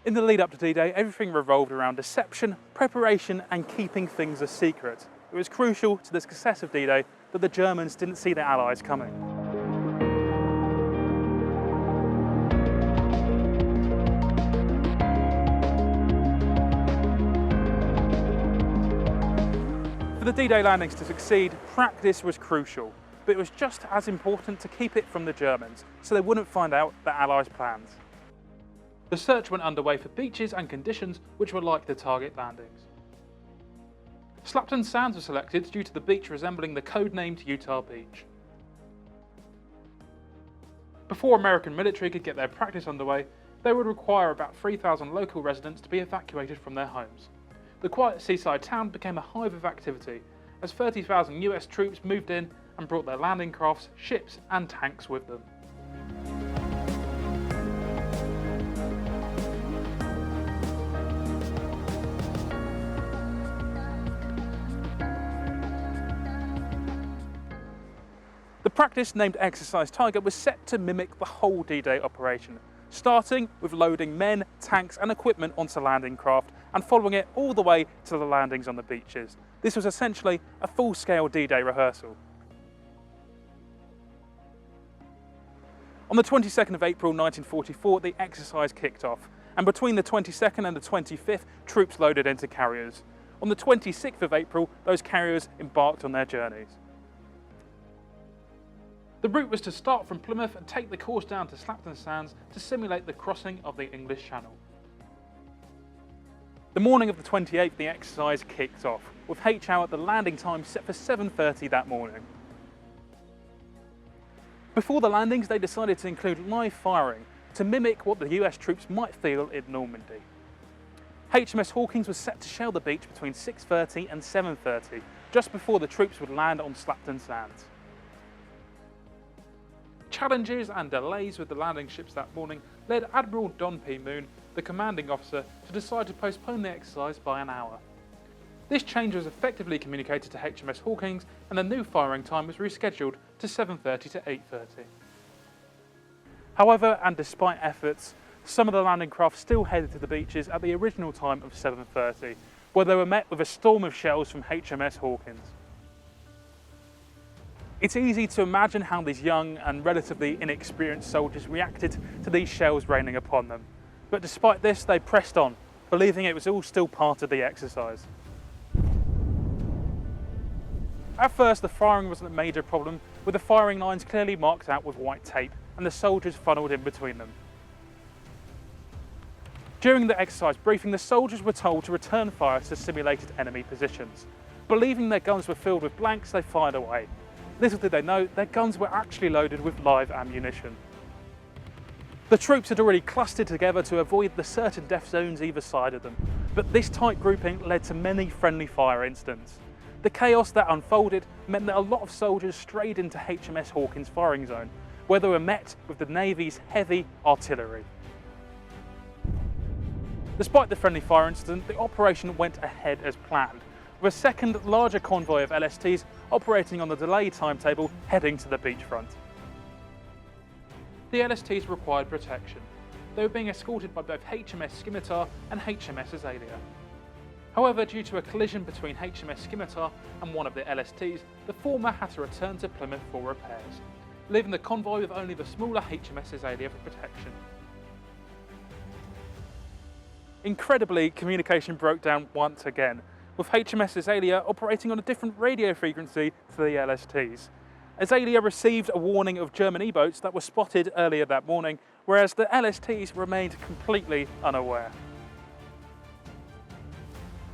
In the lead up to D-Day, everything revolved around deception, preparation and keeping things a secret. It was crucial to the success of D-Day that the Germans didn't see their allies coming. For the D-Day landings to succeed, practice was crucial, but it was just as important to keep it from the Germans, so they wouldn't find out the Allies' plans. The search went underway for beaches and conditions which were likely to target landings. Slapton Sands was selected due to the beach resembling the code-named Utah Beach. Before American military could get their practice underway, they would require about 3,000 local residents to be evacuated from their homes. The quiet seaside town became a hive of activity, as 30,000 US troops moved in and brought their landing crafts, ships and tanks with them. The practice, named Exercise Tiger, was set to mimic the whole D-Day operation, starting with loading men, tanks and equipment onto landing craft and following it all the way to the landings on the beaches. This was essentially a full-scale D-Day rehearsal. On the 22nd of April 1944, the exercise kicked off, and between the 22nd and the 25th, troops loaded into carriers. On the 26th of April, those carriers embarked on their journeys. The route was to start from Plymouth and take the course down to Slapton Sands to simulate the crossing of the English Channel. The morning of the 28th, the exercise kicked off, with HL at the landing time set for 7:30 that morning. Before the landings, they decided to include live firing to mimic what the US troops might feel in Normandy. HMS Hawkins was set to shell the beach between 6:30 and 7:30, just before the troops would land on Slapton Sands. Challenges and delays with the landing ships that morning led Admiral Don P. Moon, the commanding officer, to decide to postpone the exercise by an hour. This change was effectively communicated to HMS Hawkins, and the new firing time was rescheduled to 7:30 to 8:30. However, and despite efforts, some of the landing craft still headed to the beaches at the original time of 7:30, where they were met with a storm of shells from HMS Hawkins. It's easy to imagine how these young and relatively inexperienced soldiers reacted to these shells raining upon them. But despite this, they pressed on, believing it was all still part of the exercise. At first, the firing wasn't a major problem, with the firing lines clearly marked out with white tape and the soldiers funneled in between them. During the exercise briefing, the soldiers were told to return fire to simulated enemy positions. Believing their guns were filled with blanks, they fired away. Little did they know, their guns were actually loaded with live ammunition. The troops had already clustered together to avoid the certain death zones either side of them, but this tight grouping led to many friendly fire incidents. The chaos that unfolded meant that a lot of soldiers strayed into HMS Hawkins' firing zone, where they were met with the Navy's heavy artillery. Despite the friendly fire incident, the operation went ahead as planned, with a second larger convoy of LSTs operating on the delayed timetable heading to the beachfront. The LSTs required protection. They were being escorted by both HMS Scimitar and HMS Azalea. However, due to a collision between HMS Scimitar and one of the LSTs, the former had to return to Plymouth for repairs, leaving the convoy with only the smaller HMS Azalea for protection. Incredibly, communication broke down once again, with HMS Azalea operating on a different radio frequency to the LSTs. Azalea received a warning of German E-boats that were spotted earlier that morning, whereas the LSTs remained completely unaware.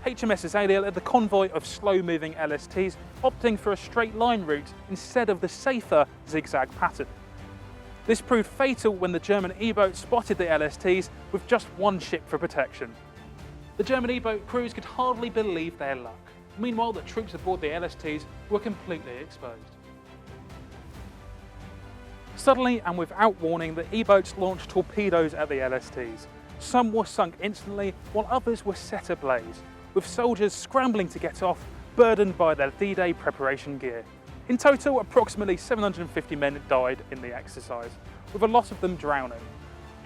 HMS Azalea led the convoy of slow-moving LSTs, opting for a straight-line route instead of the safer zigzag pattern. This proved fatal when the German E-boat spotted the LSTs with just one ship for protection. The German E-boat crews could hardly believe their luck. Meanwhile, the troops aboard the LSTs were completely exposed. Suddenly and without warning, the E-boats launched torpedoes at the LSTs. Some were sunk instantly, while others were set ablaze, with soldiers scrambling to get off, burdened by their D-Day preparation gear. In total, approximately 750 men died in the exercise, with a lot of them drowning.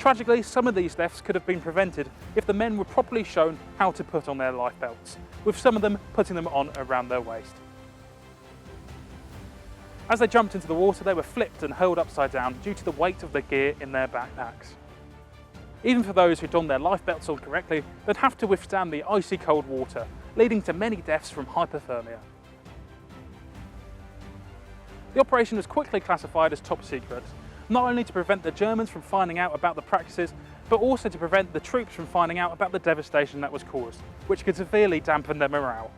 Tragically, some of these deaths could have been prevented if the men were properly shown how to put on their life belts, with some of them putting them on around their waist. As they jumped into the water, they were flipped and hurled upside down due to the weight of the gear in their backpacks. Even for those who donned their life belts on correctly, they'd have to withstand the icy cold water, leading to many deaths from hypothermia. The operation was quickly classified as top secret, not only to prevent the Germans from finding out about the practices, but also to prevent the troops from finding out about the devastation that was caused, which could severely dampen their morale.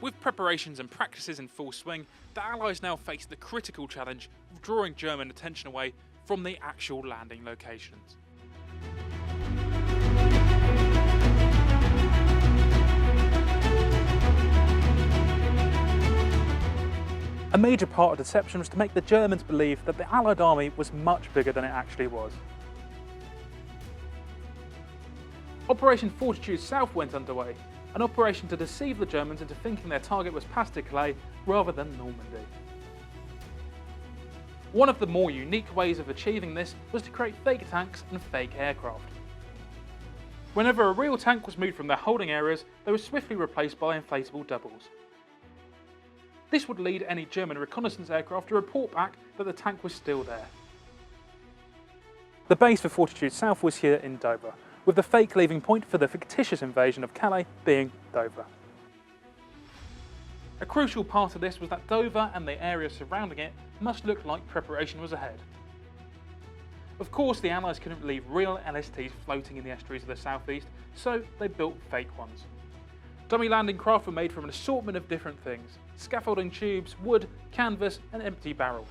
With preparations and practices in full swing, the Allies now faced the critical challenge of drawing German attention away from the actual landing locations. A major part of deception was to make the Germans believe that the Allied army was much bigger than it actually was. Operation Fortitude South went underway, an operation to deceive the Germans into thinking their target was Pas-de-Calais rather than Normandy. One of the more unique ways of achieving this was to create fake tanks and fake aircraft. Whenever a real tank was moved from their holding areas, they were swiftly replaced by inflatable doubles. This would lead any German reconnaissance aircraft to report back that the tank was still there. The base for Fortitude South was here in Dover, with the fake leaving point for the fictitious invasion of Calais being Dover. A crucial part of this was that Dover and the area surrounding it must look like preparation was ahead. Of course, the Allies couldn't leave real LSTs floating in the estuaries of the southeast, so they built fake ones. Dummy landing craft were made from an assortment of different things: scaffolding tubes, wood, canvas and empty barrels.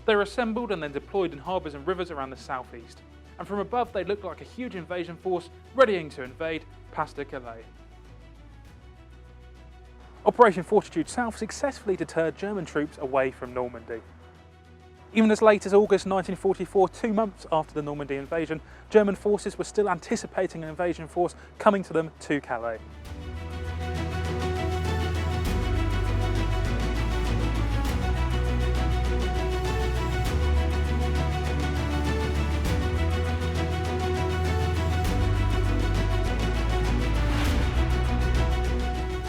They were assembled and then deployed in harbours and rivers around the southeast, and from above they looked like a huge invasion force readying to invade Pas-de-Calais. Operation Fortitude South successfully deterred German troops away from Normandy. Even as late as August 1944, 2 months after the Normandy invasion, German forces were still anticipating an invasion force coming to them to Calais.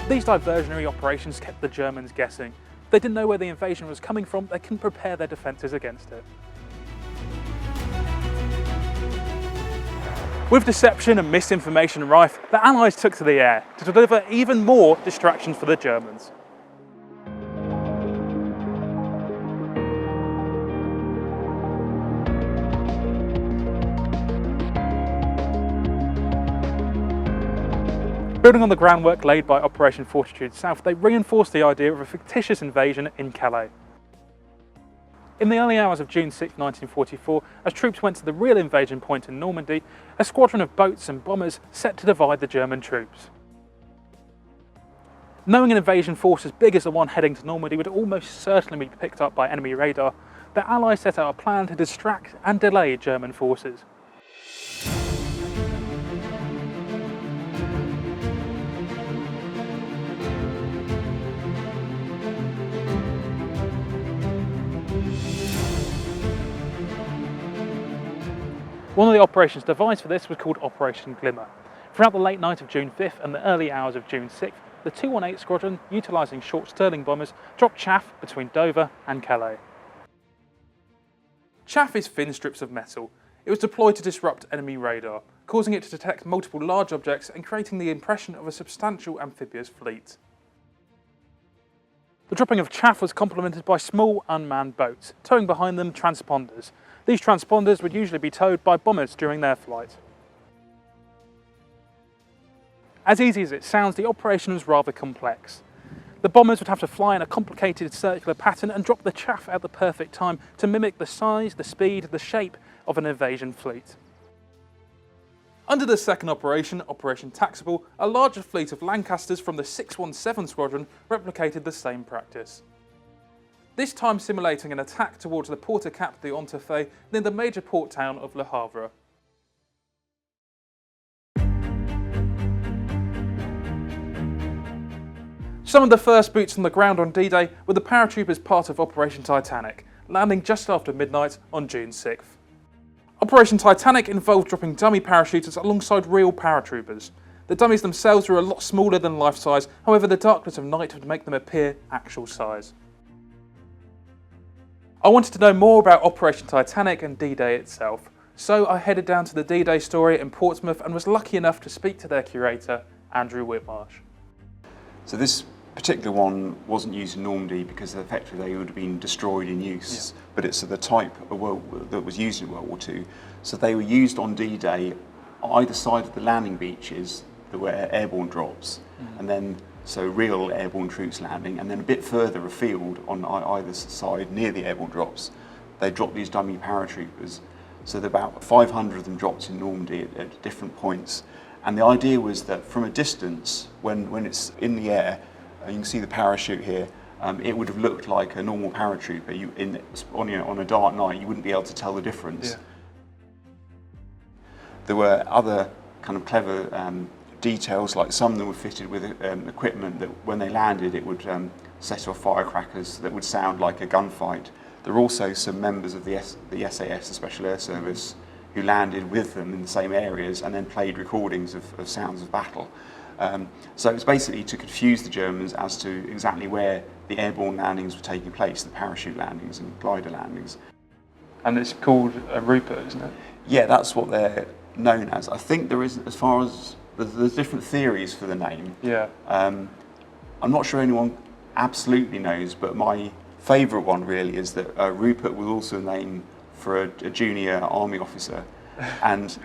These diversionary operations kept the Germans guessing. If they didn't know where the invasion was coming from, they couldn't prepare their defences against it. With deception and misinformation rife, the Allies took to the air to deliver even more distractions for the Germans. Building on the groundwork laid by Operation Fortitude South, they reinforced the idea of a fictitious invasion in Calais. In the early hours of June 6, 1944, as troops went to the real invasion point in Normandy, a squadron of boats and bombers set to divide the German troops. Knowing an invasion force as big as the one heading to Normandy would almost certainly be picked up by enemy radar, the Allies set out a plan to distract and delay German forces. One of the operations devised for this was called Operation Glimmer. Throughout the late night of June 5th and the early hours of June 6th, the 218 Squadron, utilising short Stirling bombers, dropped chaff between Dover and Calais. Chaff is thin strips of metal. It was deployed to disrupt enemy radar, causing it to detect multiple large objects and creating the impression of a substantial amphibious fleet. The dropping of chaff was complemented by small unmanned boats, towing behind them transponders. These transponders would usually be towed by bombers during their flight. As easy as it sounds, the operation was rather complex. The bombers would have to fly in a complicated circular pattern and drop the chaff at the perfect time to mimic the size, the speed, the shape of an invasion fleet. Under the second operation, Operation Taxable, a larger fleet of Lancasters from the 617 Squadron replicated the same practice. This time simulating an attack towards the Porte Cap d'Entrefait near the major port town of Le Havre. Some of the first boots on the ground on D-Day were the paratroopers part of Operation Titanic, landing just after midnight on June 6th. Operation Titanic involved dropping dummy parachuters alongside real paratroopers. The dummies themselves were a lot smaller than life size, however the darkness of night would make them appear actual size. I wanted to know more about Operation Titanic and D-Day itself, so I headed down to the D-Day story in Portsmouth and was lucky enough to speak to their curator, Andrew Whitmarsh. So this particular one wasn't used in Normandy because effectively they would have been destroyed in use, but it's the type of that was used in World War II. So they were used on D-Day either side of the landing beaches that were airborne drops, and then so real airborne troops landing, and then a bit further afield on either side near the airborne drops, they dropped these dummy paratroopers. So there about 500 of them dropped in Normandy at different points. And the idea was that from a distance, when it's in the air, you can see the parachute here, it would have looked like a normal paratrooper. On a dark night, you wouldn't be able to tell the difference. Yeah. There were other kind of clever details, like some of them were fitted with equipment that when they landed, it would set off firecrackers that would sound like a gunfight. There were also some members of the SAS, the Special Air Service, who landed with them in the same areas and then played recordings of sounds of battle. So it was basically to confuse the Germans as to exactly where the airborne landings were taking place, the parachute landings and glider landings. And it's called a Rupert, isn't it? Yeah, that's what they're known as. I think there is, as far as, there's different theories for the name. Yeah. I'm not sure anyone absolutely knows, but my favourite one really is that Rupert was also a name for a junior army officer. And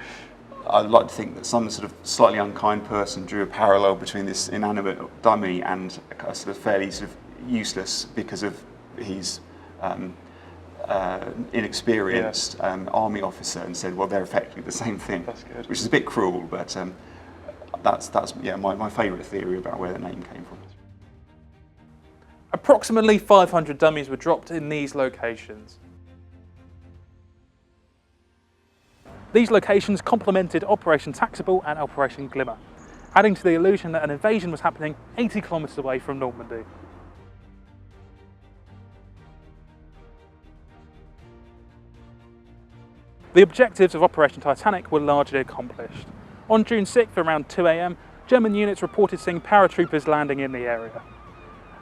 I'd like to think that some sort of slightly unkind person drew a parallel between this inanimate dummy and a sort of fairly sort of useless because of his inexperienced army officer, and said, well, they're effectively the same thing. That's good. Which is a bit cruel, but that's my favourite theory about where the name came from. Approximately 500 dummies were dropped in these locations. These locations complemented Operation Taxable and Operation Glimmer, adding to the illusion that an invasion was happening 80 kilometres away from Normandy. The objectives of Operation Titanic were largely accomplished. On June 6th, around 2 AM, German units reported seeing paratroopers landing in the area,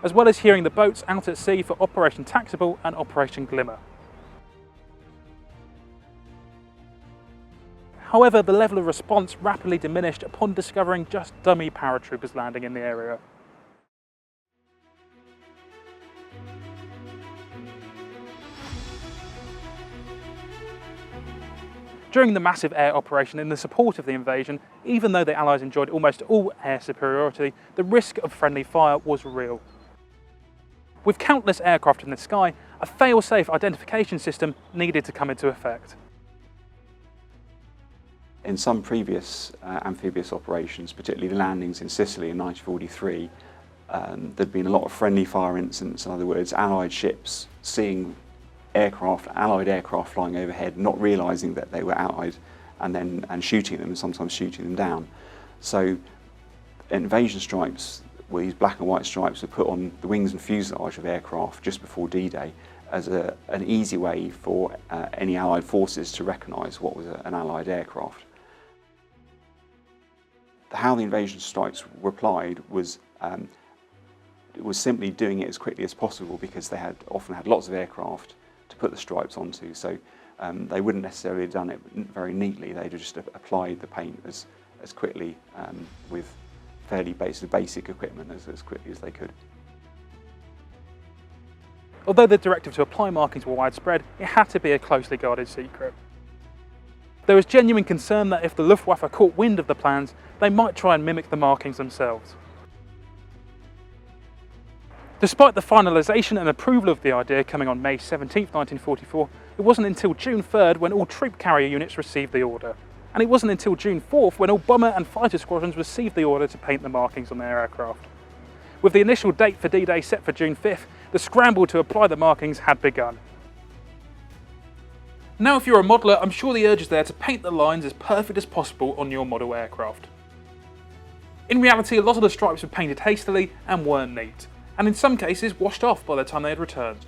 as well as hearing the boats out at sea for Operation Taxable and Operation Glimmer. However, the level of response rapidly diminished upon discovering just dummy paratroopers landing in the area. During the massive air operation in the support of the invasion, even though the Allies enjoyed almost all air superiority, the risk of friendly fire was real. With countless aircraft in the sky, a fail-safe identification system needed to come into effect. In some previous amphibious operations, particularly the landings in Sicily in 1943, there'd been a lot of friendly fire incidents. In other words, Allied ships seeing Allied aircraft flying overhead, not realising that they were Allied, and shooting them, and sometimes shooting them down. So invasion stripes, these black and white stripes, were put on the wings and fuselage of aircraft just before D-Day as an easy way for any Allied forces to recognise what was an Allied aircraft. How the invasion stripes were applied was simply doing it as quickly as possible, because they often had lots of aircraft to put the stripes onto, so they wouldn't necessarily have done it very neatly. They'd just applied the paint as quickly with fairly basic equipment as quickly as they could. Although the directive to apply markings were widespread, it had to be a closely guarded secret. There was genuine concern that if the Luftwaffe caught wind of the plans, they might try and mimic the markings themselves. Despite the finalisation and approval of the idea coming on May 17, 1944, it wasn't until June 3rd when all troop carrier units received the order. And it wasn't until June 4th when all bomber and fighter squadrons received the order to paint the markings on their aircraft. With the initial date for D-Day set for June 5th, the scramble to apply the markings had begun. Now if you're a modeller, I'm sure the urge is there to paint the lines as perfect as possible on your model aircraft. In reality, a lot of the stripes were painted hastily and weren't neat, and in some cases washed off by the time they had returned.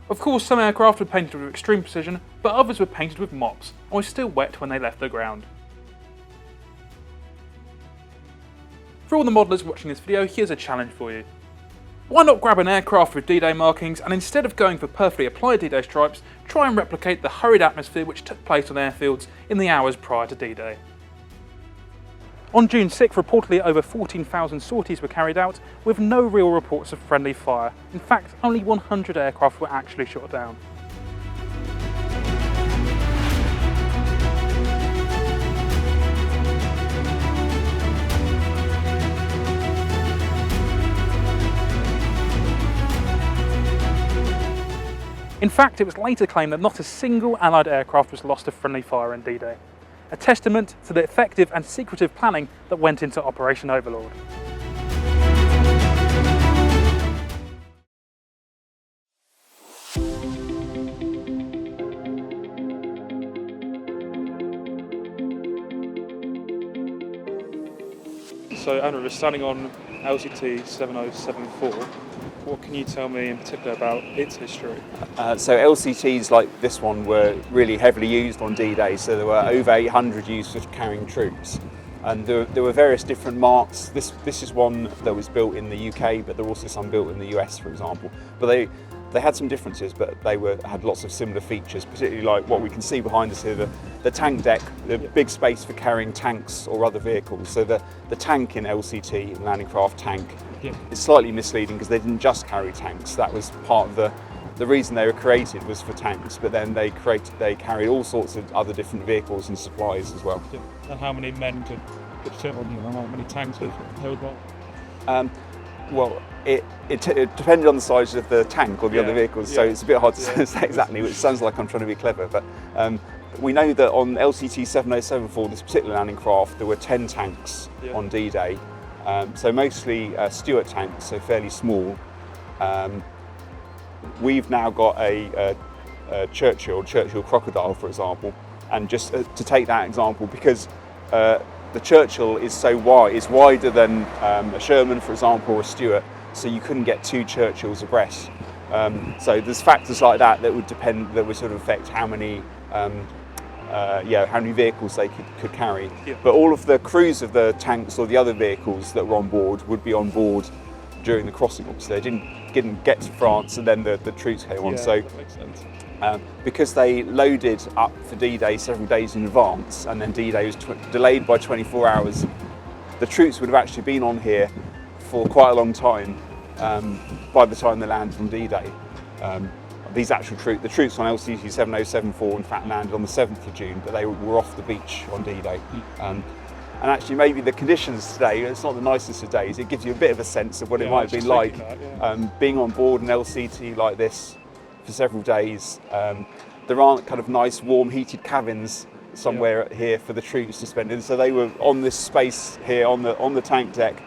Of course, some aircraft were painted with extreme precision, but others were painted with mops and were still wet when they left the ground. For all the modellers watching this video, here's a challenge for you. Why not grab an aircraft with D-Day markings and instead of going for perfectly applied D-Day stripes, try and replicate the hurried atmosphere which took place on airfields in the hours prior to D-Day. On June 6th, reportedly over 14,000 sorties were carried out, with no real reports of friendly fire. In fact, only 100 aircraft were actually shot down. In fact, it was later claimed that not a single Allied aircraft was lost to friendly fire in D-Day, a testament to the effective and secretive planning that went into Operation Overlord. So Andrew, we're standing on LCT 7074. What can you tell me in particular about its history? So LCTs like this one were really heavily used on D-Day, so there were over 800 used for carrying troops. And there were various different marks. This is one that was built in the UK, but there were also some built in the US, for example. But they had some differences, but they had lots of similar features, particularly like what we can see behind us here, the tank deck, the big space for carrying tanks or other vehicles. So the tank in LCT, landing craft tank, is slightly misleading because they didn't just carry tanks. That was part of the reason they were created was for tanks, but then they carried all sorts of other different vehicles and supplies as well. And how many men could fit on them? How many tanks would hold what? Well, it depended on the size of the tank or the other vehicles, so it's a bit hard to say exactly, which sounds like I'm trying to be clever, but we know that on LCT 7074, this particular landing craft, there were 10 tanks on D-Day, so mostly Stuart tanks, so fairly small. We've now got a Churchill Crocodile, for example, and just to take that example, because the Churchill is so wide, it's wider than a Sherman, for example, or a Stuart, so you couldn't get two Churchills abreast. So there's factors like that would sort of affect how many vehicles they could carry. But all of the crews of the tanks or the other vehicles that were on board would be on board during the crossing. So they didn't get to France and then the troops came on. So that makes sense. Because they loaded up for D-Day several days in advance, and then D-Day was delayed by 24 hours, the troops would have actually been on here for quite a long time by the time they landed on D-Day. The troops on LCT 7074 in fact landed on the 7th of June, but they were off the beach on D-Day. And actually maybe the conditions today, it's not the nicest of days, it gives you a bit of a sense of what it might have been like being on board an LCT like this for several days. There aren't kind of nice warm heated cabins somewhere here for the troops to spend in, so they were on this space here on the tank deck.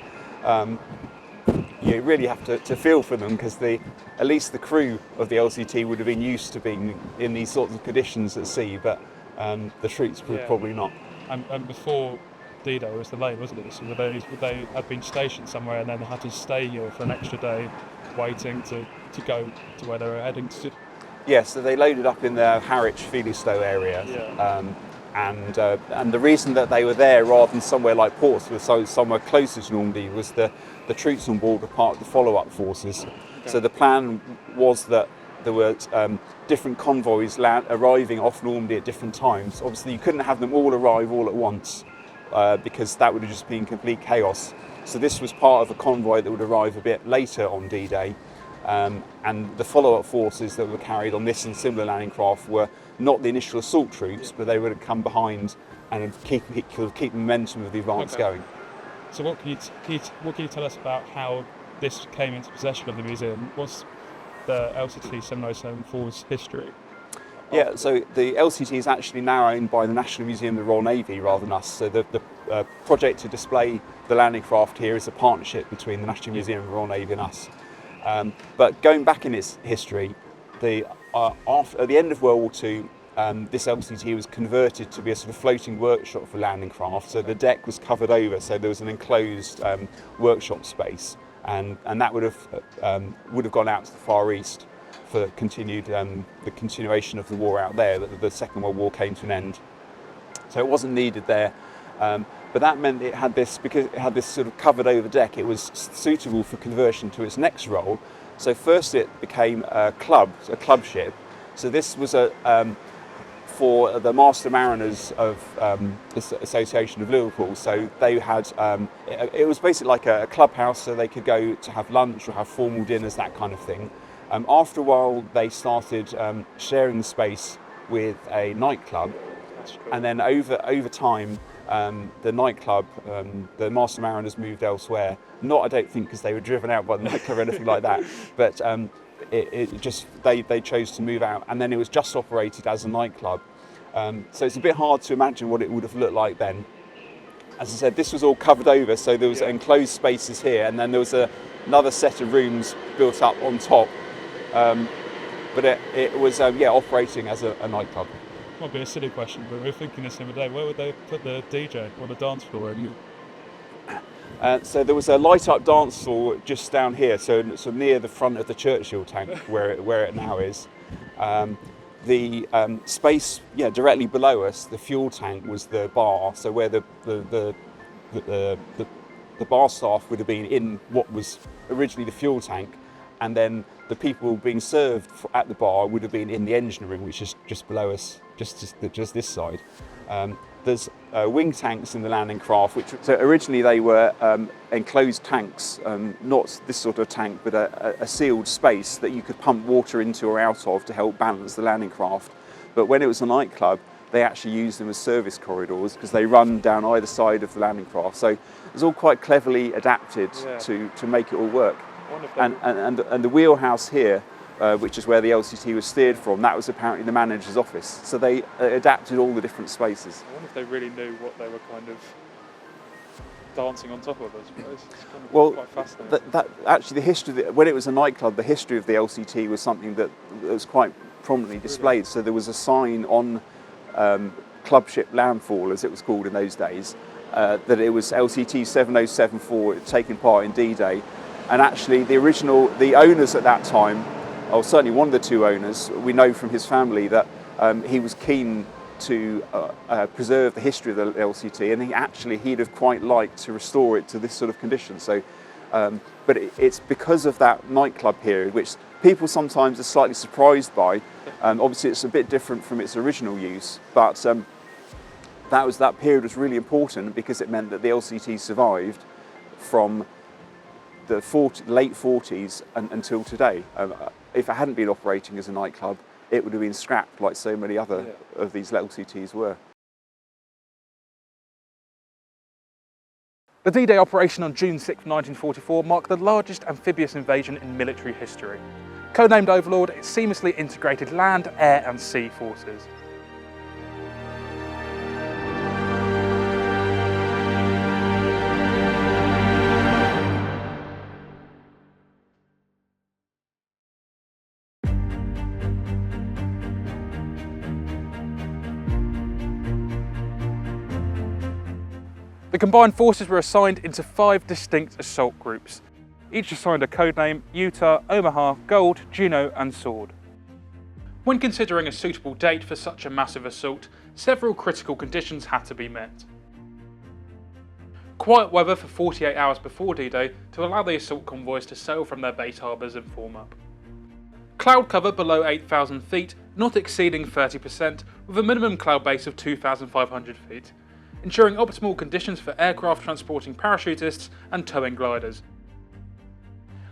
You really have to feel for them, because at least the crew of the LCT would have been used to being in these sorts of conditions at sea, but the troops would probably not. And before D-Day was delayed, wasn't it? So they had been stationed somewhere and then had to stay here for an extra day, waiting to go to where they were heading to. Yes, so they loaded up in the Harwich, Felixstowe area, and the reason that they were there rather than somewhere like Portsmouth, so somewhere closer to Normandy, was the troops on board were part of the follow-up forces. Okay. So the plan was that there were different convoys arriving off Normandy at different times. Obviously, you couldn't have them all arrive all at once because that would have just been complete chaos. So this was part of a convoy that would arrive a bit later on D-Day. And the follow-up forces that were carried on this and similar landing craft were not the initial assault troops, but they would have come behind and keep the momentum of the advance going. So what can you tell us about how this came into possession of the museum? What's the LCT 7074's history? Yeah, so the LCT is actually now owned by the National Museum of the Royal Navy rather than us. So the project to display the landing craft here is a partnership between the National Museum of the Royal Navy and us. But going back in its history, at the end of World War II, this LCT was converted to be a sort of floating workshop for landing craft. So the deck was covered over, so there was an enclosed workshop space, and that would have gone out to the Far East for the continuation of the war out there. The Second World War came to an end, so it wasn't needed there. But that meant it had this, because it had this sort of covered over deck, it was suitable for conversion to its next role. So first it became a club ship. So this was for the master mariners of the Association of Liverpool. So they had, it was basically like a clubhouse, so they could go to have lunch or have formal dinners, that kind of thing. After a while, they started sharing the space with a nightclub, and then over time, the nightclub, the master mariners moved elsewhere. Not, I don't think, because they were driven out by the nightclub or anything like that, but it just they chose to move out, and then it was just operated as a nightclub. So it's a bit hard to imagine what it would have looked like then. As I said, this was all covered over, so there was enclosed spaces here, and then there was another set of rooms built up on top. But it was operating as a nightclub. Might be a silly question, but we were thinking this the other day, where would they put the DJ or the dance floor in? So there was a light-up dance floor just down here, so near the front of the Churchill tank, where it now is. The space, directly below us, the fuel tank was the bar. So where the bar staff would have been in what was originally the fuel tank, and then the people being served at the bar would have been in the engine room, which is just below us, just this side. There's wing tanks in the landing craft, so originally they were enclosed tanks, not this sort of tank, but a sealed space that you could pump water into or out of to help balance the landing craft. But when it was a nightclub, they actually used them as service corridors because they run down either side of the landing craft. So it was all quite cleverly adapted to make it all work. And the wheelhouse here, which is where the LCT was steered from, that was apparently the manager's office. So they adapted all the different spaces. I wonder if they really knew what they were kind of dancing on top of, I suppose. It's kind of quite fascinating. Actually, the history, when it was a nightclub, the history of the LCT was something that was quite prominently displayed. Really? So there was a sign on club ship landfall, as it was called in those days, that it was LCT 7074 taking part in D-Day. And actually, the owners at that time, or certainly one of the two owners, we know from his family that he was keen to preserve the history of the LCT, and he'd have quite liked to restore it to this sort of condition. So, but it's because of that nightclub period, which people sometimes are slightly surprised by. Obviously, it's a bit different from its original use, but that period was really important because it meant that the LCT survived from the late 40s until today. If it hadn't been operating as a nightclub, it would have been scrapped like so many other of these LCTs were. The D-Day operation on June 6, 1944 marked the largest amphibious invasion in military history. Codenamed Overlord, it seamlessly integrated land, air and sea forces. The combined forces were assigned into 5 distinct assault groups, each assigned a codename: Utah, Omaha, Gold, Juno and Sword. When considering a suitable date for such a massive assault, several critical conditions had to be met. Quiet weather for 48 hours before D-Day to allow the assault convoys to sail from their base harbours and form up. Cloud cover below 8,000 feet, not exceeding 30%, with a minimum cloud base of 2,500 feet. Ensuring optimal conditions for aircraft transporting parachutists and towing gliders.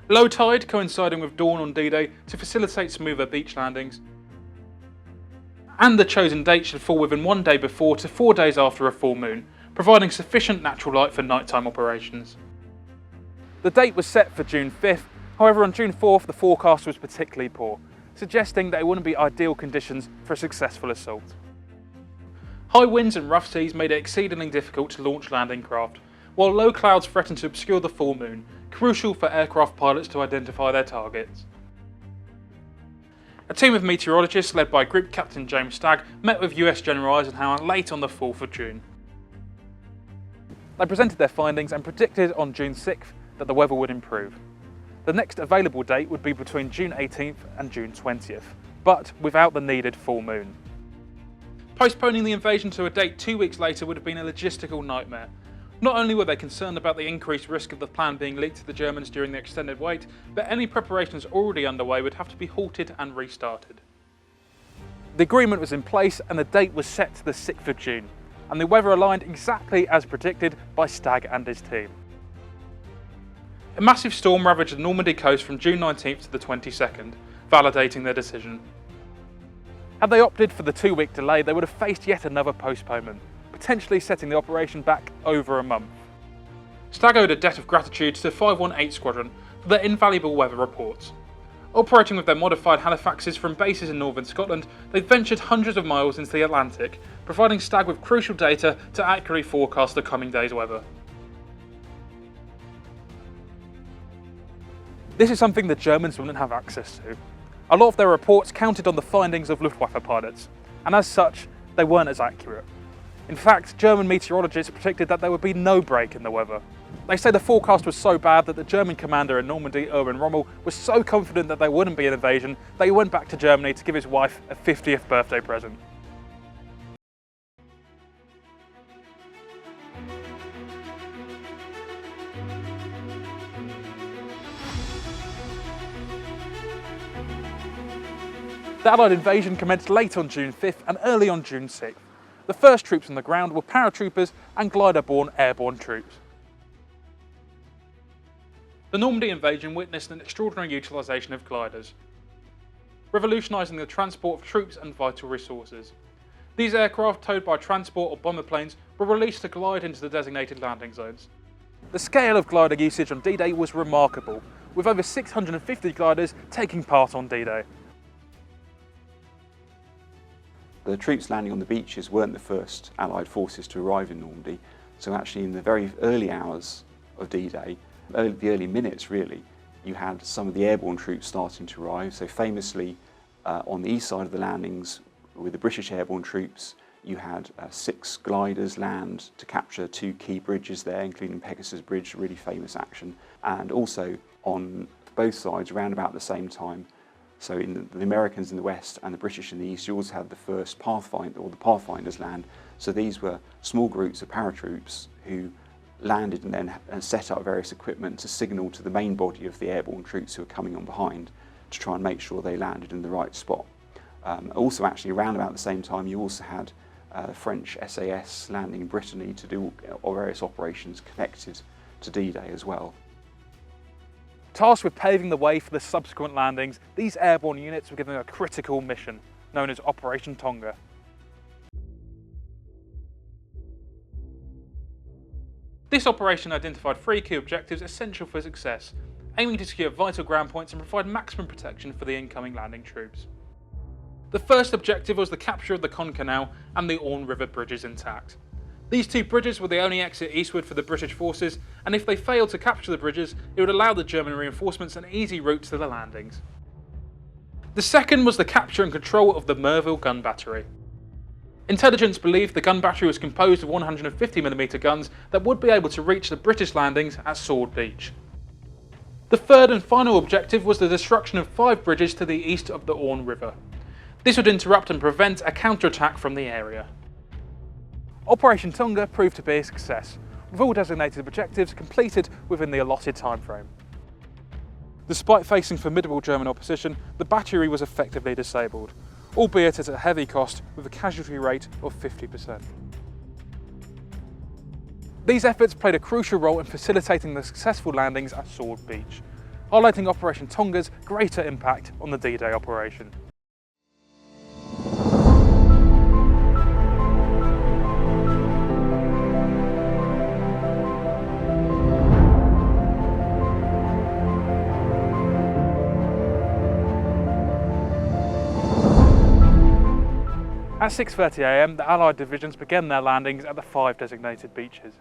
Low tide coinciding with dawn on D-Day to facilitate smoother beach landings. And the chosen date should fall within 1 day before to 4 days after a full moon, providing sufficient natural light for nighttime operations. The date was set for June 5th, however on June 4th the forecast was particularly poor, suggesting that it wouldn't be ideal conditions for a successful assault. High winds and rough seas made it exceedingly difficult to launch landing craft, while low clouds threatened to obscure the full moon, crucial for aircraft pilots to identify their targets. A team of meteorologists led by Group Captain James Stagg met with US General Eisenhower late on the 4th of June. They presented their findings and predicted on June 6th that the weather would improve. The next available date would be between June 18th and June 20th, but without the needed full moon. Postponing the invasion to a date 2 weeks later would have been a logistical nightmare. Not only were they concerned about the increased risk of the plan being leaked to the Germans during the extended wait, but any preparations already underway would have to be halted and restarted. The agreement was in place and the date was set to the 6th of June, and the weather aligned exactly as predicted by Stagg and his team. A massive storm ravaged the Normandy coast from June 19th to the 22nd, validating their decision. Had they opted for the 2-week delay, they would have faced yet another postponement, potentially setting the operation back over a month. Stagg owed a debt of gratitude to the 518 Squadron for their invaluable weather reports. Operating with their modified Halifaxes from bases in northern Scotland, they ventured hundreds of miles into the Atlantic, providing Stagg with crucial data to accurately forecast the coming day's weather. This is something the Germans wouldn't have access to. A lot of their reports counted on the findings of Luftwaffe pilots, and as such, they weren't as accurate. In fact, German meteorologists predicted that there would be no break in the weather. They say the forecast was so bad that the German commander in Normandy, Erwin Rommel, was so confident that there wouldn't be an invasion that he went back to Germany to give his wife a 50th birthday present. The Allied invasion commenced late on June 5th and early on June 6th. The first troops on the ground were paratroopers and glider-borne airborne troops. The Normandy invasion witnessed an extraordinary utilisation of gliders, revolutionising the transport of troops and vital resources. These aircraft, towed by transport or bomber planes, were released to glide into the designated landing zones. The scale of glider usage on D-Day was remarkable, with over 650 gliders taking part on D-Day. The troops landing on the beaches weren't the first Allied forces to arrive in Normandy, so actually in the very early hours of D-Day, the early minutes really, you had some of the airborne troops starting to arrive. So famously on the east side of the landings with the British airborne troops, you had 6 gliders land to capture 2 key bridges there, including Pegasus Bridge, a really famous action, and also on both sides around about the same time. So in the Americans in the west and the British in the east, you also had the first Pathfinder, or the Pathfinders land. So these were small groups of paratroops who landed and then set up various equipment to signal to the main body of the airborne troops who were coming on behind to try and make sure they landed in the right spot. Also actually around about the same time, you also had French SAS landing in Brittany to do various operations connected to D-Day as well. Tasked with paving the way for the subsequent landings, these airborne units were given a critical mission, known as Operation Tonga. This operation identified 3 key objectives essential for success, aiming to secure vital ground points and provide maximum protection for the incoming landing troops. The first objective was the capture of the Caen Canal and the Orne River bridges intact. These 2 bridges were the only exit eastward for the British forces, and if they failed to capture the bridges, it would allow the German reinforcements an easy route to the landings. The second was the capture and control of the Merville gun battery. Intelligence believed the gun battery was composed of 150mm guns that would be able to reach the British landings at Sword Beach. The third and final objective was the destruction of 5 bridges to the east of the Orne River. This would interrupt and prevent a counterattack from the area. Operation Tonga proved to be a success, with all designated objectives completed within the allotted timeframe. Despite facing formidable German opposition, the battery was effectively disabled, albeit at a heavy cost with a casualty rate of 50%. These efforts played a crucial role in facilitating the successful landings at Sword Beach, highlighting Operation Tonga's greater impact on the D-Day operation. At 6:30 AM, the Allied divisions began their landings at the 5 designated beaches.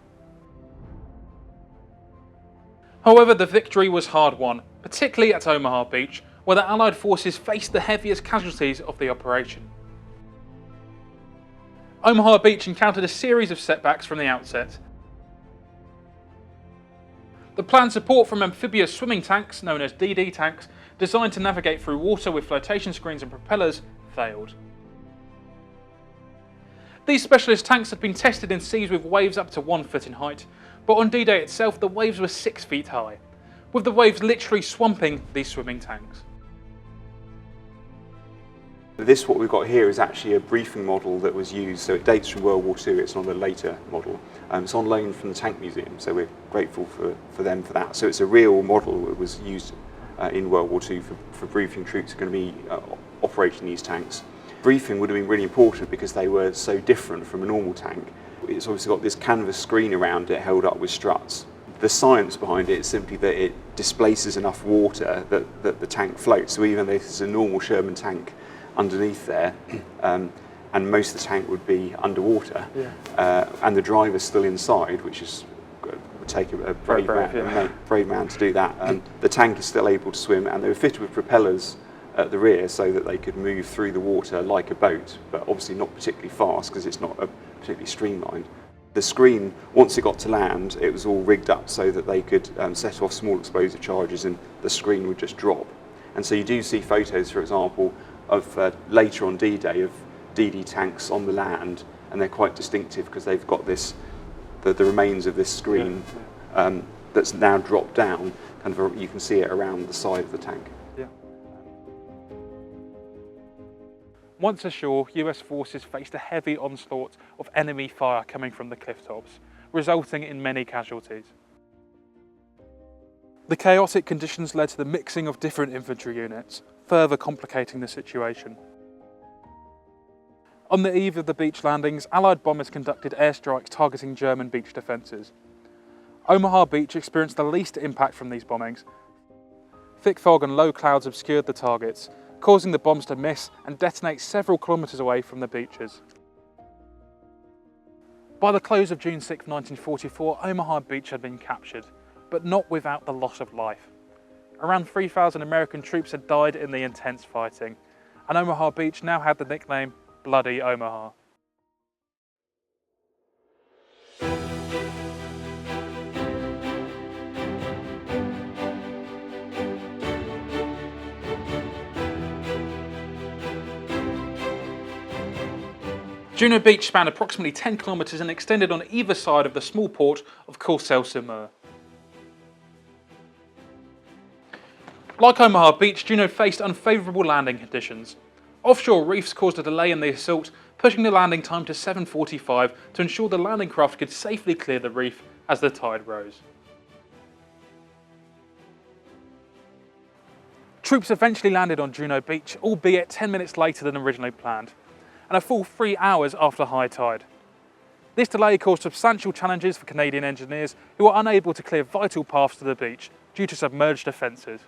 However, the victory was hard won, particularly at Omaha Beach, where the Allied forces faced the heaviest casualties of the operation. Omaha Beach encountered a series of setbacks from the outset. The planned support from amphibious swimming tanks, known as DD tanks, designed to navigate through water with flotation screens and propellers, failed. These specialist tanks had been tested in seas with waves up to 1 foot in height, but on D-Day itself the waves were 6 feet high, with the waves literally swamping these swimming tanks. This, what we've got here, is actually a briefing model that was used, so it dates from World War II, it's not a later model. It's on loan from the Tank Museum, so we're grateful for them for that. So it's a real model that was used in World War II for briefing troops who are going to be operating these tanks. Briefing would have been really important because they were so different from a normal tank. It's obviously got this canvas screen around it held up with struts. The science behind it is simply that it displaces enough water that the tank floats. So even though this is a normal Sherman tank underneath there, and most of the tank would be underwater, and the driver's still inside, which would take a brave man to do that. The tank is still able to swim, and they were fitted with propellers at the rear so that they could move through the water like a boat, but obviously not particularly fast because it's not particularly streamlined. The screen, once it got to land, it was all rigged up so that they could set off small explosive charges and the screen would just drop. And so you do see photos, for example, of later on D-Day of DD tanks on the land, and they're quite distinctive because they've got this, the remains of this screen that's now dropped down, you can see it around the side of the tank. Once ashore, US forces faced a heavy onslaught of enemy fire coming from the cliff tops, resulting in many casualties. The chaotic conditions led to the mixing of different infantry units, further complicating the situation. On the eve of the beach landings, Allied bombers conducted airstrikes targeting German beach defences. Omaha Beach experienced the least impact from these bombings. Thick fog and low clouds obscured the targets, causing the bombs to miss and detonate several kilometres away from the beaches. By the close of June 6, 1944, Omaha Beach had been captured, but not without the loss of life. Around 3,000 American troops had died in the intense fighting, and Omaha Beach now had the nickname Bloody Omaha. Juno Beach spanned approximately 10 kilometres and extended on either side of the small port of Courcelles-sur-Mer. Like Omaha Beach, Juno faced unfavourable landing conditions. Offshore reefs caused a delay in the assault, pushing the landing time to 7:45 to ensure the landing craft could safely clear the reef as the tide rose. Troops eventually landed on Juno Beach, albeit 10 minutes later than originally planned, and a full 3 hours after high tide. This delay caused substantial challenges for Canadian engineers who were unable to clear vital paths to the beach due to submerged defences.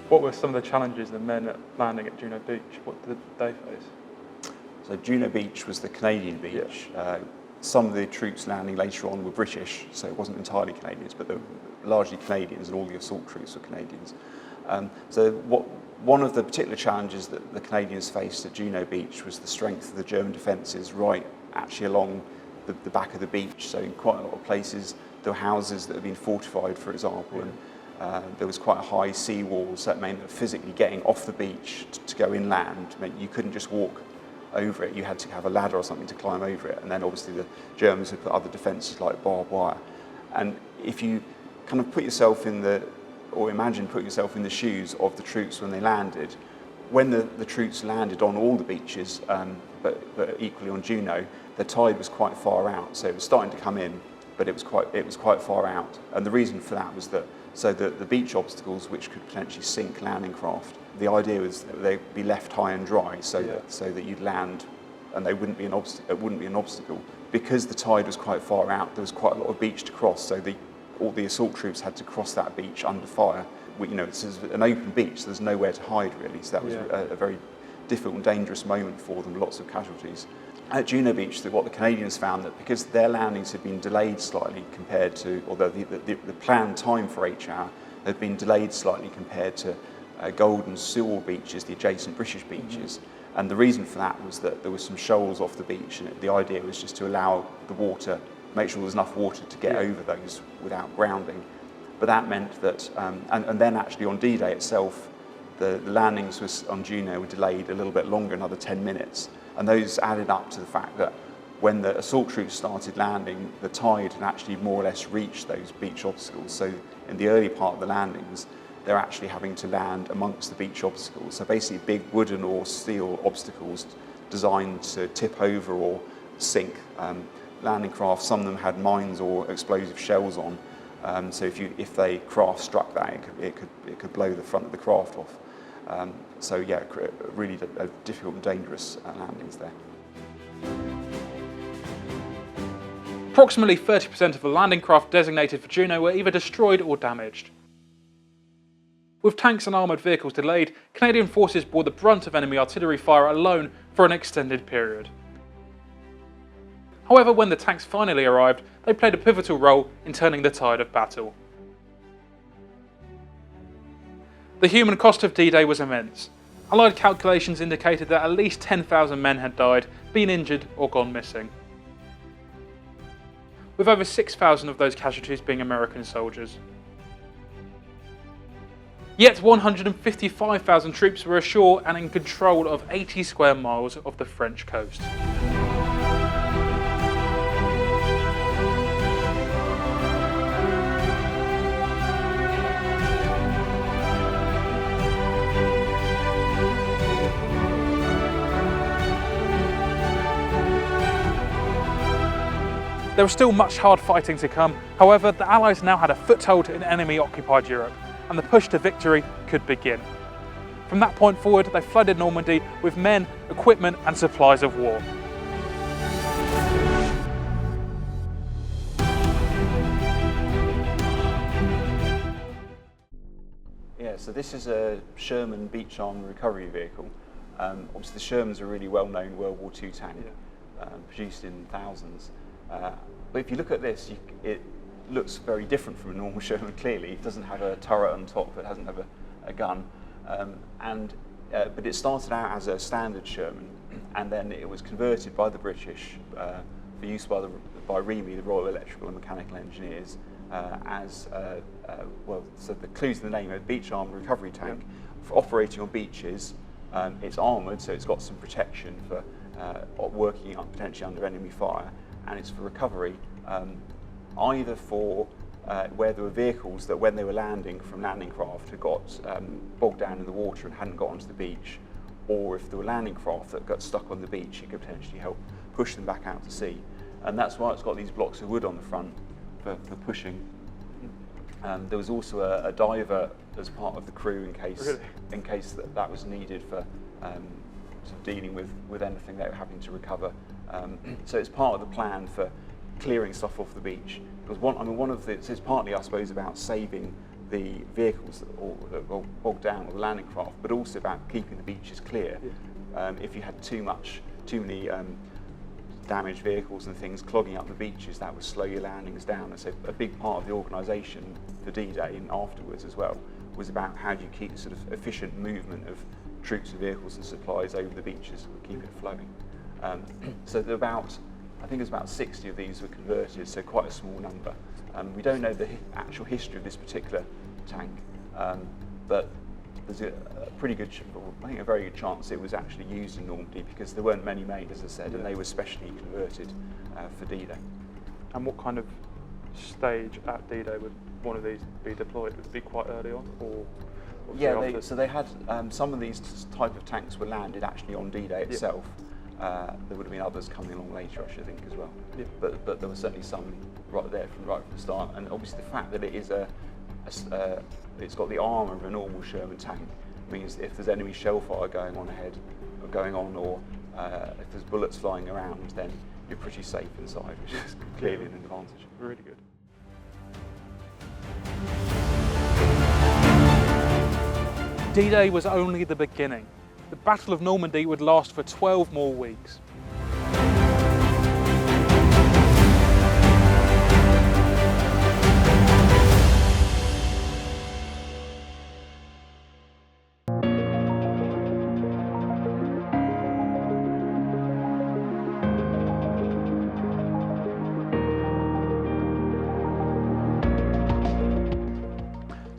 What were some of the challenges the men landing at Juno Beach? What did they face? So Juno Beach was the Canadian beach. Some of the troops landing later on were British, so it wasn't entirely Canadians, but they were largely Canadians, and all the assault troops were Canadians. One of the particular challenges that the Canadians faced at Juno Beach was the strength of the German defences right actually along the back of the beach. So in quite a lot of places there were houses that had been fortified, for example, and there was quite a high sea walls that meant that physically getting off the beach to go inland meant you couldn't just walk over it, you had to have a ladder or something to climb over it, and then obviously the Germans had put other defences like barbed wire. And if you kind of put yourself in imagine putting yourself in the shoes of the troops when they landed, when the troops landed on all the beaches, but equally on Juno, the tide was quite far out, so it was starting to come in, but it was quite far out. And the reason for that was that the beach obstacles, which could potentially sink landing craft, the idea was that they'd be left high and dry, so that you'd land and they wouldn't be an obstacle. Because the tide was quite far out, there was quite a lot of beach to cross, so all the assault troops had to cross that beach under fire. It's an open beach, so there's nowhere to hide really, so that was a very difficult and dangerous moment for them, lots of casualties. at Juno Beach, what the Canadians found, that because their landings had been delayed slightly compared to, although the planned time for HR had been delayed slightly compared to Gold and Sewell beaches, the adjacent British beaches. And the reason for that was that there were some shoals off the beach, and the idea was just to allow the water, make sure there was enough water to get over those without grounding. But that meant that, and then actually on D-Day itself, the landings on Juno were delayed a little bit longer, another 10 minutes. And those added up to the fact that when the assault troops started landing, the tide had actually more or less reached those beach obstacles. So in the early part of the landings, they're actually having to land amongst the beach obstacles. So basically big wooden or steel obstacles designed to tip over or sink landing craft. Some of them had mines or explosive shells on. So if the craft struck that, it could blow the front of the craft off. So yeah, really difficult and dangerous landings there. Approximately 30% of the landing craft designated for Juno were either destroyed or damaged. With tanks and armoured vehicles delayed, Canadian forces bore the brunt of enemy artillery fire alone for an extended period. However, when the tanks finally arrived, they played a pivotal role in turning the tide of battle. The human cost of D-Day was immense. Allied calculations indicated that at least 10,000 men had died, been injured or gone missing, with over 6,000 of those casualties being American soldiers. Yet 155,000 troops were ashore and in control of 80 square miles of the French coast. There was still much hard fighting to come. However, the Allies now had a foothold in enemy-occupied Europe, and the push to victory could begin. From that point forward, they flooded Normandy with men, equipment and supplies of war. Yeah, so this is a Sherman beach arm recovery vehicle. Obviously the Sherman's a really well-known World War II tank, produced in thousands. But if you look at this, it looks very different from a normal Sherman, clearly. It doesn't have a turret on top, it doesn't have a gun. But it started out as a standard Sherman, and then it was converted by the British for use by REME, the Royal Electrical and Mechanical Engineers, so the clue's in the name, a beach armed recovery tank for operating on beaches. It's armoured, so it's got some protection for working potentially under enemy fire, and it's for recovery, either for where there were vehicles that when they were landing from landing craft had got bogged down in the water and hadn't got onto the beach, or if there were landing craft that got stuck on the beach, it could potentially help push them back out to sea. And that's why it's got these blocks of wood on the front for pushing. There was also a diver as part of the crew in case that was needed for sort of dealing with anything they were having to recover. So it's part of the plan for clearing stuff off the beach. Because it's partly, I suppose, about saving the vehicles that were bogged down or the landing craft, but also about keeping the beaches clear. If you had too many damaged vehicles and things clogging up the beaches, that would slow your landings down. And so a big part of the organisation for D-Day and afterwards as well was about how do you keep sort of efficient movement of troops and vehicles and supplies over the beaches and keep it flowing. So I think it's about 60 of these were converted, so quite a small number. We don't know the actual history of this particular tank, but there's a pretty good, I think a very good chance it was actually used in Normandy, because there weren't many made, as I said, and they were specially converted for D-Day. And what kind of stage at D-Day would one of these be deployed? Would it be quite early on, or? Yeah, so they had some of these type of tanks were landed actually on D-Day itself. There would have been others coming along later, I should think, as well. Yeah. But there were certainly some right from the start, and obviously the fact that it is it's got the armour of a normal Sherman tank means if there's enemy shell fire going on, or if there's bullets flying around, then you're pretty safe inside, which is clearly an advantage. Really good. D-Day was only the beginning. The Battle of Normandy would last for 12 more weeks.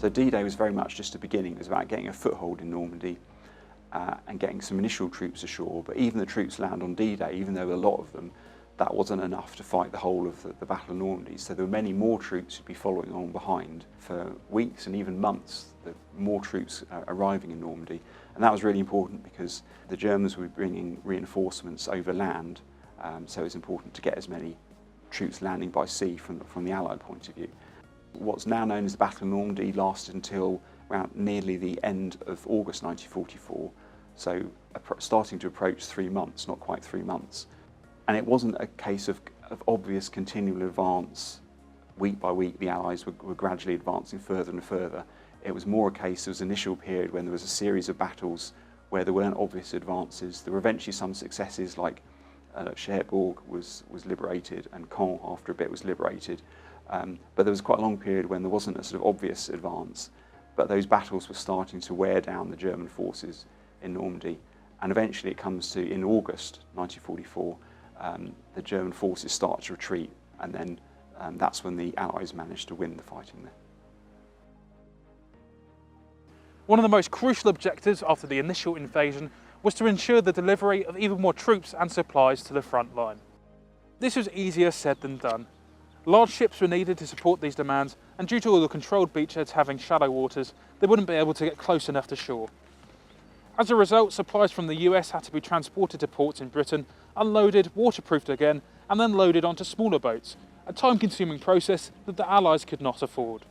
So D-Day was very much just a beginning. It was about getting a foothold in Normandy and getting some initial troops ashore. But even the troops land on D-Day, even though a lot of them, that wasn't enough to fight the whole of the Battle of Normandy. So there were many more troops who'd be following on behind for weeks and even months, more troops arriving in Normandy. And that was really important because the Germans were bringing reinforcements over land, so it was important to get as many troops landing by sea from the Allied point of view. What's now known as the Battle of Normandy lasted until around nearly the end of August 1944, so starting to approach 3 months, not quite 3 months. And it wasn't a case of obvious continual advance. Week by week, the Allies were gradually advancing further and further. It was more a case of an initial period when there was a series of battles where there weren't obvious advances. There were eventually some successes, like Cherbourg was liberated and Caen after a bit was liberated. But there was quite a long period when there wasn't a sort of obvious advance. But those battles were starting to wear down the German forces in Normandy. And eventually it comes to, in August 1944, the German forces start to retreat, and then that's when the Allies managed to win the fighting there. One of the most crucial objectives after the initial invasion was to ensure the delivery of even more troops and supplies to the front line. This was easier said than done. Large ships were needed to support these demands, and due to all the controlled beachheads having shallow waters, they wouldn't be able to get close enough to shore. As a result, supplies from the US had to be transported to ports in Britain, unloaded, waterproofed again, and then loaded onto smaller boats, a time-consuming process that the Allies could not afford.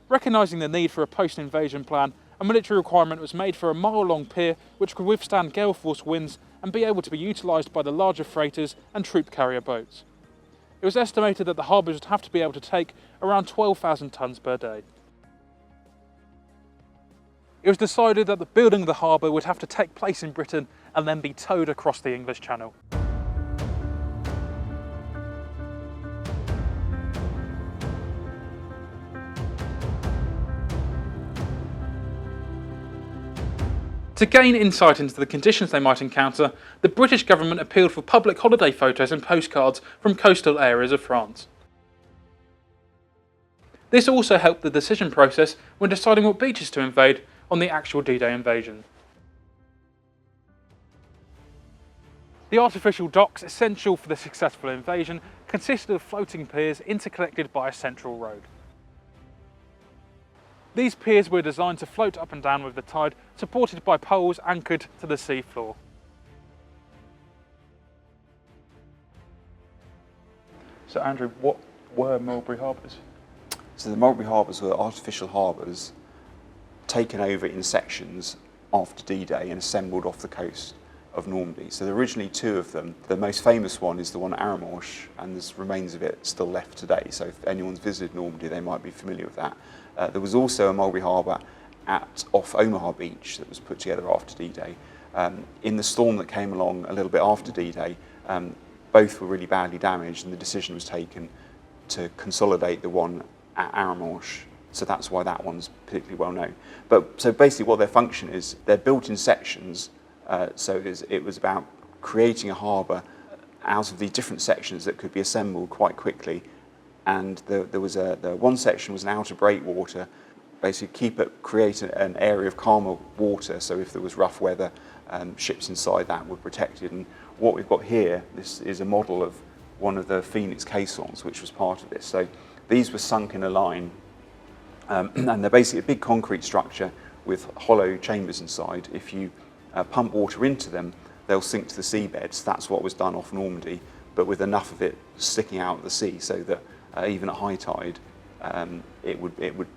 Recognising the need for a post-invasion plan, a military requirement was made for a mile-long pier which could withstand gale-force winds and be able to be utilised by the larger freighters and troop carrier boats. It was estimated that the harbours would have to be able to take around 12,000 tonnes per day. It was decided that the building of the harbour would have to take place in Britain and then be towed across the English Channel. To gain insight into the conditions they might encounter, the British government appealed for public holiday photos and postcards from coastal areas of France. This also helped the decision process when deciding what beaches to invade on the actual D-Day invasion. The artificial docks essential for the successful invasion consisted of floating piers interconnected by a central road. These piers were designed to float up and down with the tide, supported by poles anchored to the sea floor. So Andrew, what were Mulberry Harbors? So the Mulberry Harbors were artificial harbours taken over in sections after D-Day and assembled off the coast of Normandy. So there were originally 2 of them. The most famous one is the one at Airborne, and there's remains of it still left today. So if anyone's visited Normandy, they might be familiar with that. There was also a Mulberry Harbour off Omaha Beach that was put together after D-Day. In the storm that came along a little bit after D-Day, both were really badly damaged, and the decision was taken to consolidate the one at Airborne. So that's why that one's particularly well known. So basically what their function is, they're built in sections. So it was about creating a harbour out of the different sections that could be assembled quite quickly. And there was the one section was an outer breakwater, basically create an area of calmer water, so if there was rough weather, ships inside that were protected. And what we've got here, this is a model of one of the Phoenix caissons, which was part of this. So these were sunk in a line, and they're basically a big concrete structure with hollow chambers inside. If you pump water into them, they'll sink to the seabeds. That's what was done off Normandy, but with enough of it sticking out of the sea so that even at high tide, it would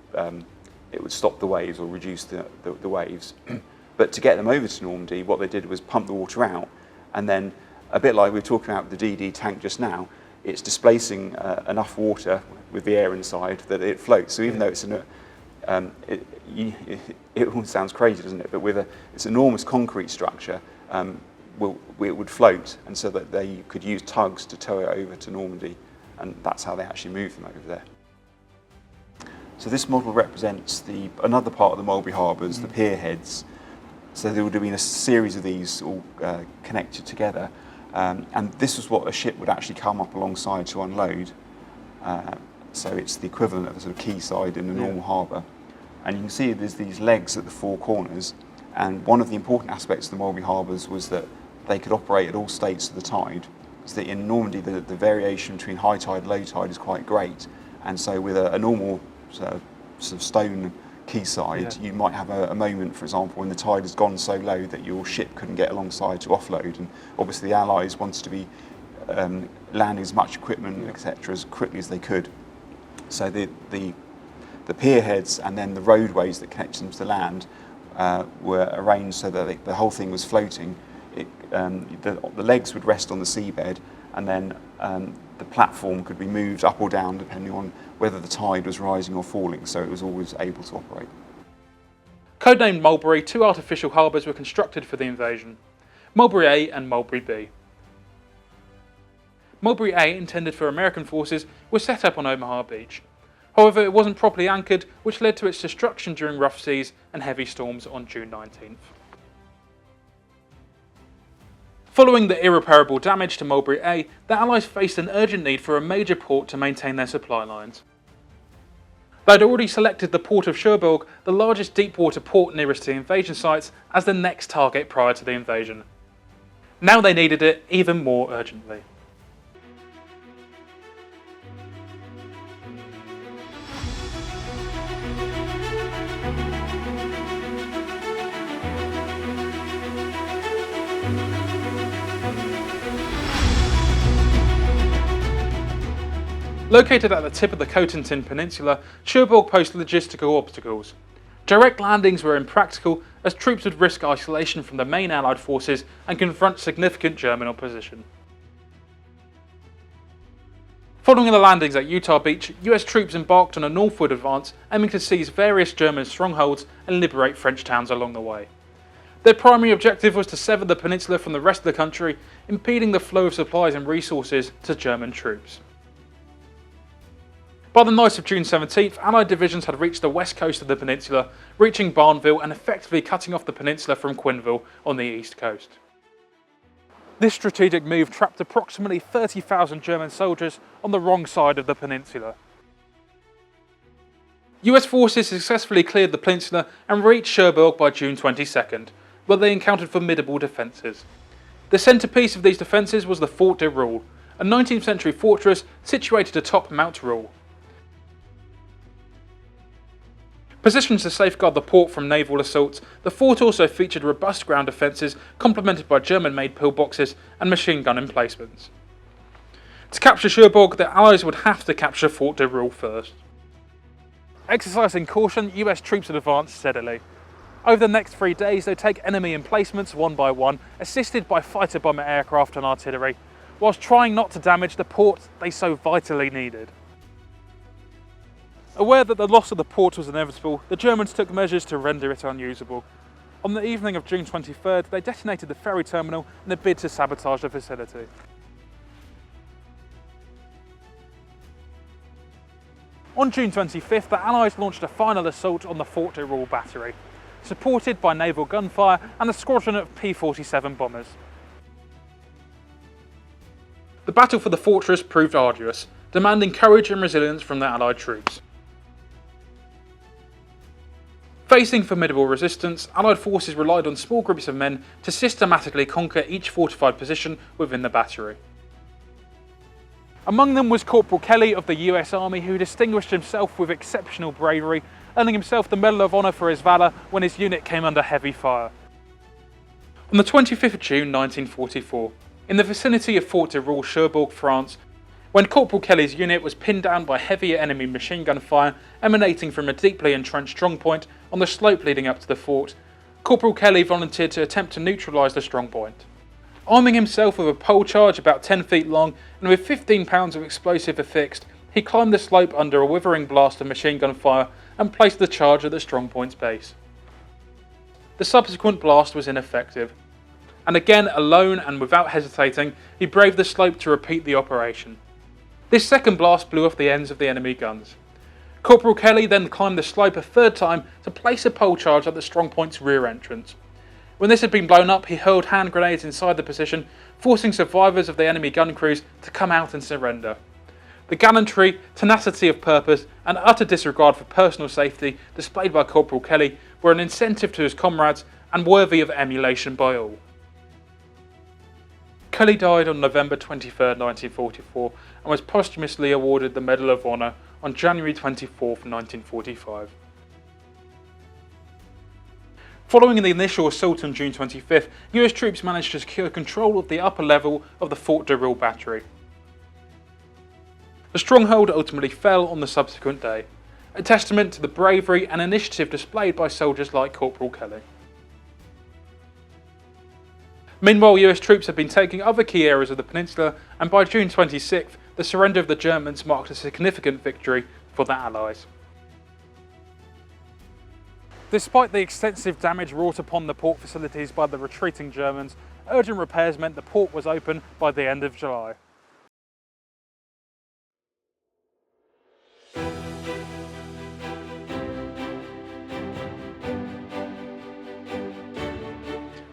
stop the waves or reduce the waves. But to get them over to Normandy, what they did was pump the water out, and then a bit like we were talking about with the DD tank just now, it's displacing enough water with the air inside that it floats. So even though it's it all sounds crazy, doesn't it? But with it's an enormous concrete structure, it would float, and so that they could use tugs to tow it over to Normandy, and that's how they actually moved them over there. So this model represents another part of the Mulberry Harbors, the pier heads. So there would have been a series of these all connected together, and this was what a ship would actually come up alongside to unload. so it's the equivalent of a sort of quayside in a normal harbour. And you can see there's these legs at the four corners, and one of the important aspects of the Mulberry Harbors was that they could operate at all states of the tide. So that in Normandy, the variation between high tide and low tide is quite great, and so with a normal sort of stone quayside, you might have a moment, for example, when the tide has gone so low that your ship couldn't get alongside to offload, and obviously the Allies wanted to be landing as much equipment, etc., as quickly as they could. So the pier heads and then the roadways that connect them to the land were arranged so that the whole thing was floating. The legs would rest on the seabed, and then the platform could be moved up or down depending on whether the tide was rising or falling, so it was always able to operate. Codenamed Mulberry, two artificial harbours were constructed for the invasion: Mulberry A and Mulberry B. Mulberry A, intended for American forces, was set up on Omaha Beach. However, it wasn't properly anchored, which led to its destruction during rough seas and heavy storms on June 19th. Following the irreparable damage to Mulberry A, the Allies faced an urgent need for a major port to maintain their supply lines. They had already selected the port of Cherbourg, the largest deep-water port nearest to the invasion sites, as the next target prior to the invasion. Now they needed it even more urgently. Located at the tip of the Cotentin Peninsula, Cherbourg posed logistical obstacles. Direct landings were impractical, as troops would risk isolation from the main Allied forces and confront significant German opposition. Following the landings at Utah Beach, US troops embarked on a northward advance, aiming to seize various German strongholds and liberate French towns along the way. Their primary objective was to sever the peninsula from the rest of the country, impeding the flow of supplies and resources to German troops. By the night of June 17th, Allied divisions had reached the west coast of the peninsula, reaching Barneville and effectively cutting off the peninsula from Quinville on the east coast. This strategic move trapped approximately 30,000 German soldiers on the wrong side of the peninsula. US forces successfully cleared the peninsula and reached Cherbourg by June 22nd, where they encountered formidable defences. The centrepiece of these defences was the Fort de Roule, a 19th century fortress situated atop Mount Roule. Positioned to safeguard the port from naval assaults, the fort also featured robust ground defences complemented by German-made pillboxes and machine gun emplacements. To capture Cherbourg, the Allies would have to capture Fort de Roule first. Exercising caution, US troops would advance steadily. Over the next 3 days, they'd take enemy emplacements one by one, assisted by fighter bomber aircraft and artillery, whilst trying not to damage the port they so vitally needed. Aware that the loss of the port was inevitable, the Germans took measures to render it unusable. On the evening of June 23rd, they detonated the ferry terminal in a bid to sabotage the facility. On June 25th, the Allies launched a final assault on the Fort de Roule battery, supported by naval gunfire and a squadron of P-47 bombers. The battle for the fortress proved arduous, demanding courage and resilience from the Allied troops. Facing formidable resistance, Allied forces relied on small groups of men to systematically conquer each fortified position within the battery. Among them was Corporal Kelly of the US Army, who distinguished himself with exceptional bravery, earning himself the Medal of Honor for his valour when his unit came under heavy fire. On the 25th of June 1944, in the vicinity of Fort de Roule, Cherbourg, France, when Corporal Kelly's unit was pinned down by heavy enemy machine gun fire emanating from a deeply entrenched strongpoint on the slope leading up to the fort, Corporal Kelly volunteered to attempt to neutralise the strongpoint. Arming himself with a pole charge about 10 feet long and with 15 pounds of explosive affixed, he climbed the slope under a withering blast of machine gun fire and placed the charge at the strongpoint's base. The subsequent blast was ineffective, and again, alone and without hesitating, he braved the slope to repeat the operation. This second blast blew off the ends of the enemy guns. Corporal Kelly then climbed the slope a third time to place a pole charge at the strongpoint's rear entrance. When this had been blown up, he hurled hand grenades inside the position, forcing survivors of the enemy gun crews to come out and surrender. The The gallantry, tenacity of purpose and utter disregard for personal safety displayed by Corporal Kelly were an incentive to his comrades and worthy of emulation by all. Kelly died on November 23, 1944 and was posthumously awarded the Medal of Honor on January 24, 1945. Following the initial assault on June 25th, US troops managed to secure control of the upper level of the Fort de Rille battery. The stronghold ultimately fell on the subsequent day, a testament to the bravery and initiative displayed by soldiers like Corporal Kelly. Meanwhile, US troops had been taking other key areas of the peninsula, and by June 26th, the surrender of the Germans marked a significant victory for the Allies. Despite the extensive damage wrought upon the port facilities by the retreating Germans, urgent repairs meant the port was open by the end of July.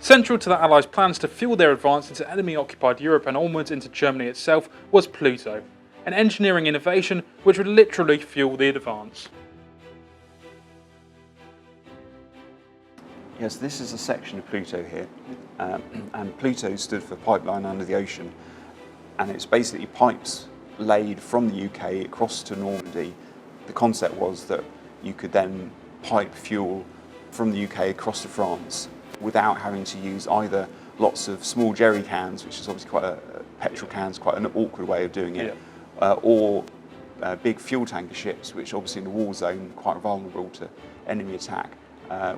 Central to the Allies' plans to fuel their advance into enemy-occupied Europe and onwards into Germany itself was Pluto, an engineering innovation which would literally fuel the advance. Yes, this is a section of Pluto here, and Pluto stood for Pipeline Under the Ocean, and it's basically pipes laid from the UK across to Normandy. The concept was that you could then pipe fuel from the UK across to France without having to use either lots of small jerry cans, which is obviously quite petrol cans, quite an awkward way of doing it, or big fuel tanker ships, which obviously in the war zone are quite vulnerable to enemy attack.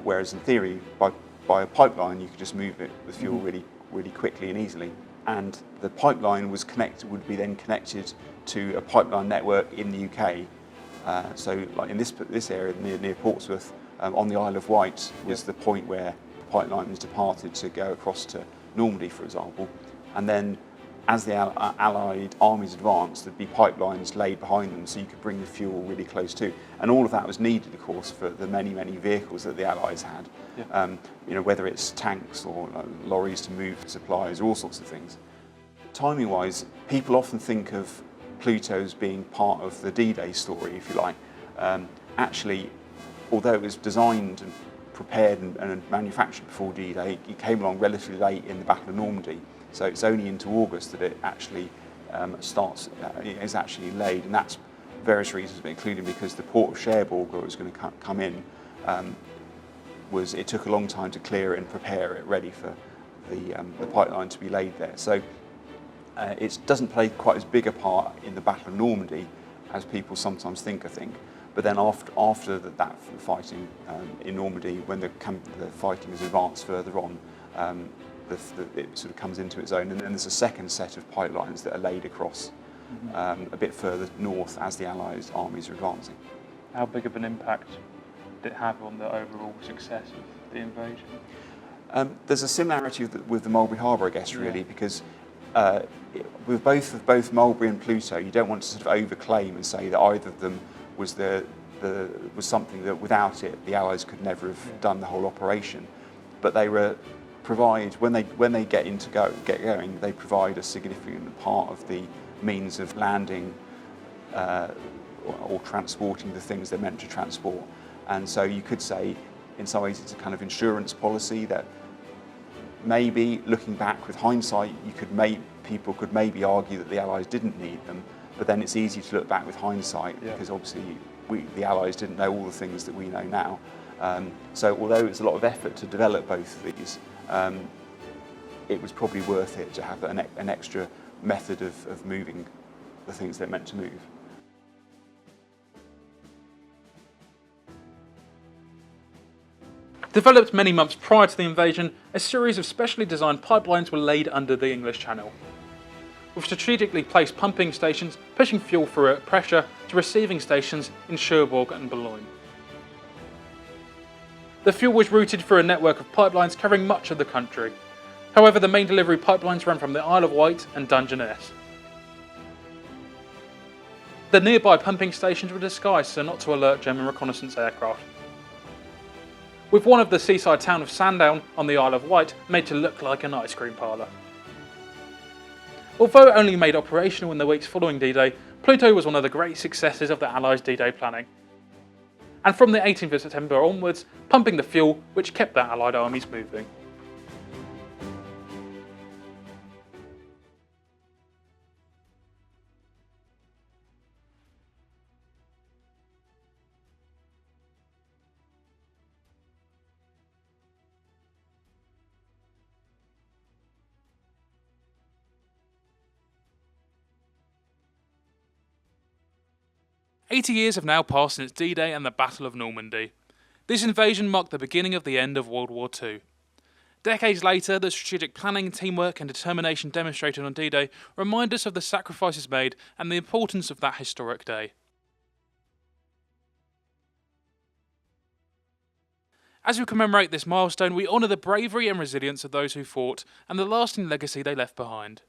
Whereas in theory, by a pipeline, you could just move it with fuel really quickly and easily. And the pipeline would be then connected to a pipeline network in the UK. So, like in this area near Portsmouth, on the Isle of Wight, was the point where the pipeline was departed to go across to Normandy, for example. And then, as the Allied armies advanced, there'd be pipelines laid behind them so you could bring the fuel really close to. And all of that was needed, of course, for the many vehicles that the Allies had. Whether it's tanks or lorries to move supplies, all sorts of things. Timing-wise, people often think of Pluto as being part of the D-Day story, if you like. Actually, although it was designed and prepared and manufactured before D-Day, it came along relatively late in the Battle of Normandy. So it's only into August that it actually is actually laid, and that's various reasons, including because the port of Cherbourg, where it was going to come in, it took a long time to clear it and prepare it ready for the pipeline to be laid there. So it doesn't play quite as big a part in the Battle of Normandy as people sometimes think, I think. But then after that fighting in Normandy, when the fighting has advanced further on, it sort of comes into its own, and then there's a second set of pipelines that are laid across a bit further north as the Allied armies are advancing. How big of an impact did it have on the overall success of the invasion? There's a similarity with the Mulberry Harbour, I guess, really, because with both Mulberry and Pluto, you don't want to sort of overclaim and say that either of them was was something that without it the Allies could never have done the whole operation, but they provide when they get going, they provide a significant part of the means of landing or transporting the things they're meant to transport. And so you could say, in some ways, it's a kind of insurance policy that maybe, looking back with hindsight, people could maybe argue that the Allies didn't need them, but then it's easy to look back with hindsight because obviously the Allies didn't know all the things that we know now. So although it's a lot of effort to develop both of these, it was probably worth it to have an extra method of moving the things they're meant to move. Developed many months prior to the invasion, a series of specially designed pipelines were laid under the English Channel, with strategically placed pumping stations pushing fuel through at pressure to receiving stations in Cherbourg and Boulogne. The fuel was routed through a network of pipelines covering much of the country. However, the main delivery pipelines ran from the Isle of Wight and Dungeness. The nearby pumping stations were disguised so not to alert German reconnaissance aircraft, with one of the seaside town of Sandown on the Isle of Wight made to look like an ice cream parlour. Although it only made operational in the weeks following D-Day, Pluto was one of the great successes of the Allies' D-Day planning, and from the 18th of September onwards, pumping the fuel which kept the Allied armies moving. "80 years have now passed since D-Day and the Battle of Normandy. This invasion marked the beginning of the end of World War II. Decades later, the strategic planning, teamwork and determination demonstrated on D-Day remind us of the sacrifices made and the importance of that historic day. As we commemorate this milestone, we honour the bravery and resilience of those who fought and the lasting legacy they left behind.